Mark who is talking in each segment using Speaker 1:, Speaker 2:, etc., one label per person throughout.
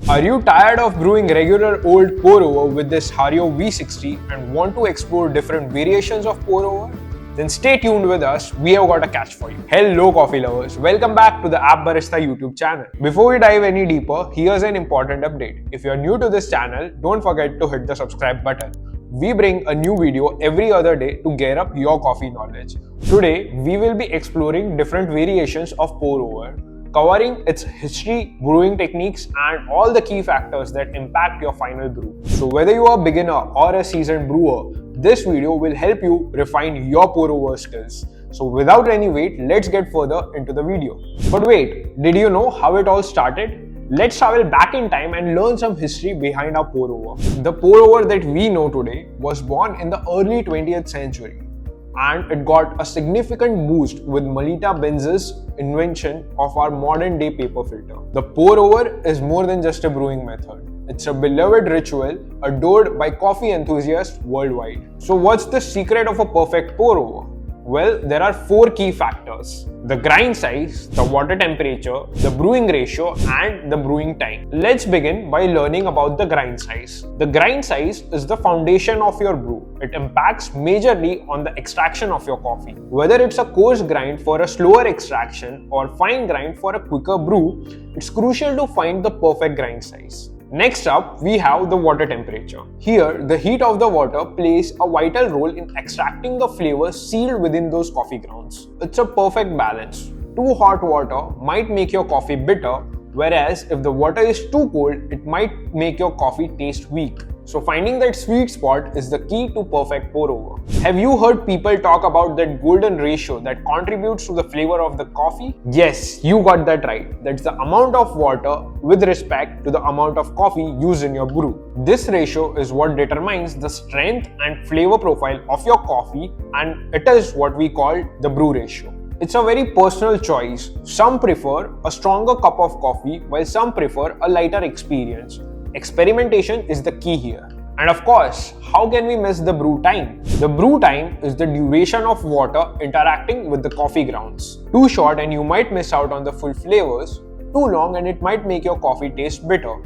Speaker 1: Are you tired of brewing regular old pour over with this Hario V60 and want to explore different variations of pour over? Then stay tuned with us, we have got a catch for you. Hello coffee lovers, welcome back to the App Barista YouTube channel. Before we dive any deeper, here's an important update. If you're new to this channel, don't forget to hit the subscribe button. We bring a new video every other day to gear up your coffee knowledge. Today, we will be exploring different variations of pour over, covering its history, brewing techniques, and all the key factors that impact your final brew. So whether you are a beginner or a seasoned brewer, this video will help you refine your pour over skills. So without any wait, let's get further into the video. But wait, did you know how it all started? Let's travel back in time and learn some history behind our pour over. The pour over that we know today was born in the early 20th century, and it got a significant boost with Melitta Benz's invention of our modern day paper filter. The pour over is more than just a brewing method. It's a beloved ritual adored by coffee enthusiasts worldwide. So what's the secret of a perfect pour over? Well, there are four key factors: the grind size, the water temperature, the brewing ratio, and the brewing time. Let's begin by learning about the grind size. The grind size is the foundation of your brew. It impacts majorly on the extraction of your coffee. Whether it's a coarse grind for a slower extraction or fine grind for a quicker brew, it's crucial to find the perfect grind size. Next up, we have the water temperature. Here, the heat of the water plays a vital role in extracting the flavors sealed within those coffee grounds. It's a perfect balance. Too hot water might make your coffee bitter, whereas if the water is too cold, it might make your coffee taste weak. So finding that sweet spot is the key to perfect pour over. Have you heard people talk about that golden ratio that contributes to the flavor of the coffee? Yes, you got that right. That's the amount of water with respect to the amount of coffee used in your brew. This ratio is what determines the strength and flavor profile of your coffee, and it is what we call the brew ratio. It's a very personal choice. Some prefer a stronger cup of coffee while some prefer a lighter experience. Experimentation is the key here. And of course, how can we miss the brew time? The brew time is the duration of water interacting with the coffee grounds. Too short and you might miss out on the full flavors. Too long and it might make your coffee taste bitter.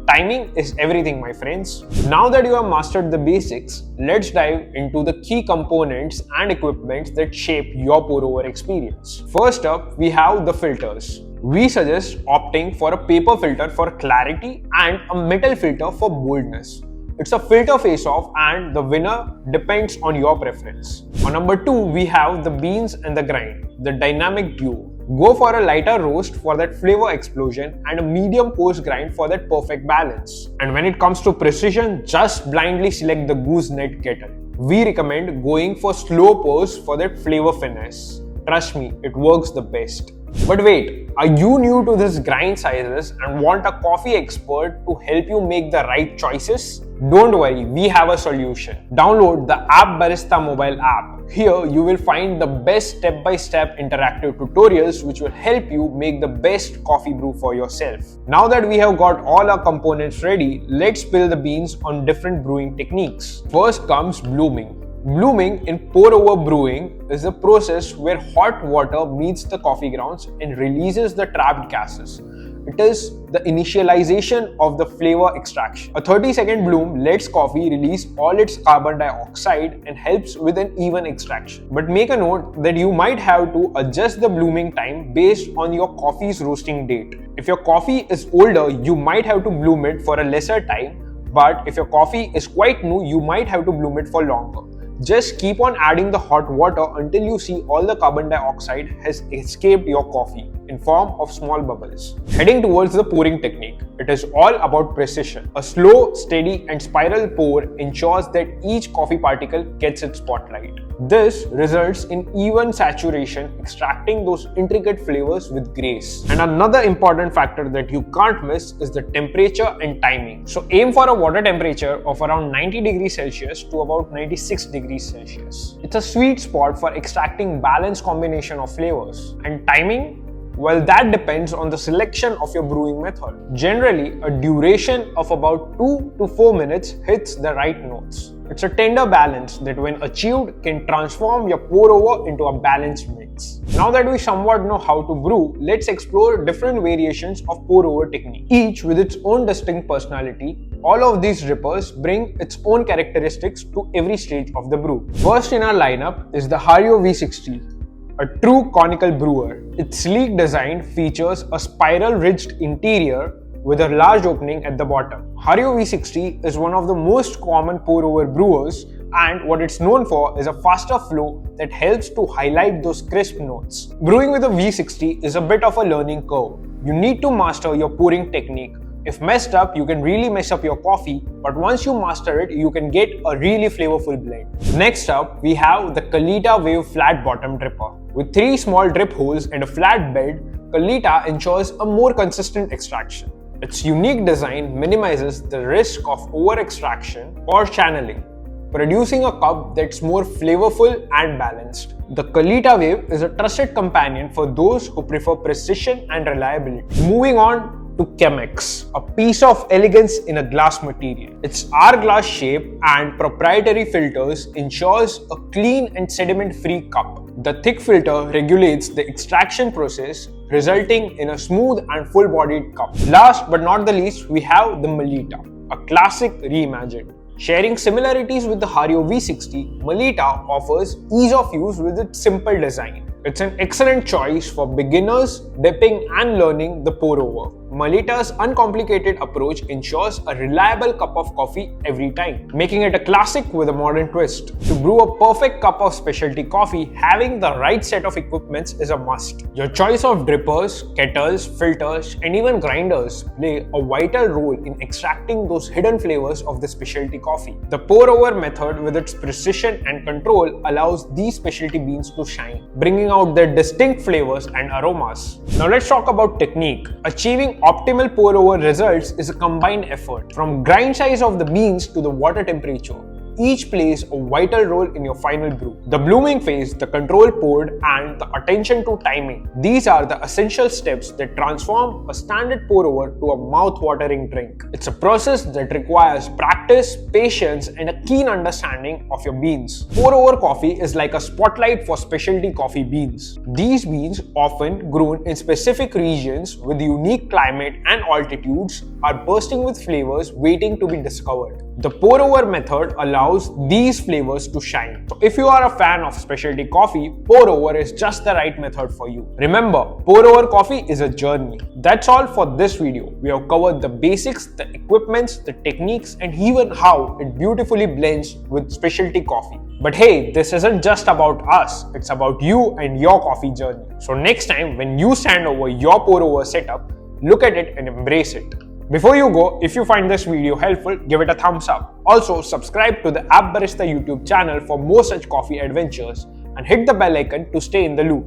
Speaker 1: Timing is everything, my friends. Now that you have mastered the basics, let's dive into the key components and equipment that shape your pour over experience. First up, we have the filters. We suggest opting for a paper filter for clarity and a metal filter for boldness. It's a filter face-off and the winner depends on your preference. On number 2, we have the beans and the grind, the dynamic duo. Go for a lighter roast for that flavor explosion and a medium post grind for that perfect balance. And when it comes to precision, just blindly select the gooseneck kettle. We recommend going for slow pours for that flavor finesse. Trust me, it works the best. But wait, are you new to this grind sizes and want a coffee expert to help you make the right choices? Don't worry, we have a solution. Download the App Barista mobile app. Here you will find the best step-by-step interactive tutorials which will help you make the best coffee brew for yourself. Now that we have got all our components ready, let's spill the beans on different brewing techniques. First comes blooming. Blooming in pour-over brewing is a process where hot water meets the coffee grounds and releases the trapped gases. It is the initialization of the flavor extraction. A 30-second bloom lets coffee release all its carbon dioxide and helps with an even extraction. But make a note that you might have to adjust the blooming time based on your coffee's roasting date. If your coffee is older, you might have to bloom it for a lesser time, but if your coffee is quite new, you might have to bloom it for longer. Just keep on adding the hot water until you see all the carbon dioxide has escaped your coffee in form of small bubbles. Heading towards the pouring technique, it is all about precision. A slow, steady and spiral pour ensures that each coffee particle gets its spotlight. This results in even saturation, extracting those intricate flavors with grace. And another important factor that you can't miss is the temperature and timing. So aim for a water temperature of around 90 degrees Celsius to about 96 degrees Celsius. It's a sweet spot for extracting balanced combination of flavors. And timing? Well, that depends on the selection of your brewing method. Generally, a duration of about 2 to 4 minutes hits the right notes. It's a tender balance that when achieved can transform your pour over into a balanced mix. Now that we somewhat know how to brew, let's explore different variations of pour over technique, each with its own distinct personality. All of these drippers bring its own characteristics to every stage of the brew. First in our lineup is the Hario V60. A true conical brewer. Its sleek design features a spiral-ridged interior with a large opening at the bottom. Hario V60 is one of the most common pour-over brewers, and what it's known for is a faster flow that helps to highlight those crisp notes. Brewing with a V60 is a bit of a learning curve. You need to master your pouring technique. If messed up, you can really mess up your coffee, but once you master it, you can get a really flavorful blend. Next up, we have the Kalita Wave flat bottom dripper. With 3 small drip holes and a flat bed, Kalita ensures a more consistent extraction. Its unique design minimizes the risk of over-extraction or channeling, producing a cup that's more flavorful and balanced. The Kalita Wave is a trusted companion for those who prefer precision and reliability. Moving on to Chemex, a piece of elegance in a glass material. Its hourglass shape and proprietary filters ensures a clean and sediment-free cup. The thick filter regulates the extraction process, resulting in a smooth and full-bodied cup. Last but not the least, we have the Melitta, a classic reimagined. Sharing similarities with the Hario V60, Melitta offers ease of use with its simple design. It's an excellent choice for beginners dipping and learning the pour over. Melitta's uncomplicated approach ensures a reliable cup of coffee every time, making it a classic with a modern twist. To brew a perfect cup of specialty coffee, having the right set of equipments is a must. Your choice of drippers, kettles, filters, and even grinders play a vital role in extracting those hidden flavors of the specialty coffee. The pour-over method, with its precision and control, allows these specialty beans to shine, bringing out their distinct flavors and aromas. Now let's talk about technique. Achieving optimal pour-over results is a combined effort. From grind size of the beans to the water temperature, each plays a vital role in your final brew. The blooming phase, the control poured, and the attention to timing. These are the essential steps that transform a standard pour-over to a mouth-watering drink. It's a process that requires practice, patience, and a keen understanding of your beans. Pour-over coffee is like a spotlight for specialty coffee beans. These beans, often grown in specific regions with unique climate and altitudes, are bursting with flavors waiting to be discovered. The pour-over method allows these flavors to shine. So if you are a fan of specialty coffee, pour-over is just the right method for you. Remember, pour-over coffee is a journey. That's all for this video. We have covered the basics, the equipments, the techniques, and even how it beautifully blends with specialty coffee. But hey, this isn't just about us, it's about you and your coffee journey. So next time when you stand over your pour-over setup, look at it and embrace it. Before you go, if you find this video helpful, give it a thumbs up. Also, subscribe to the Barista YouTube channel for more such coffee adventures and hit the bell icon to stay in the loop.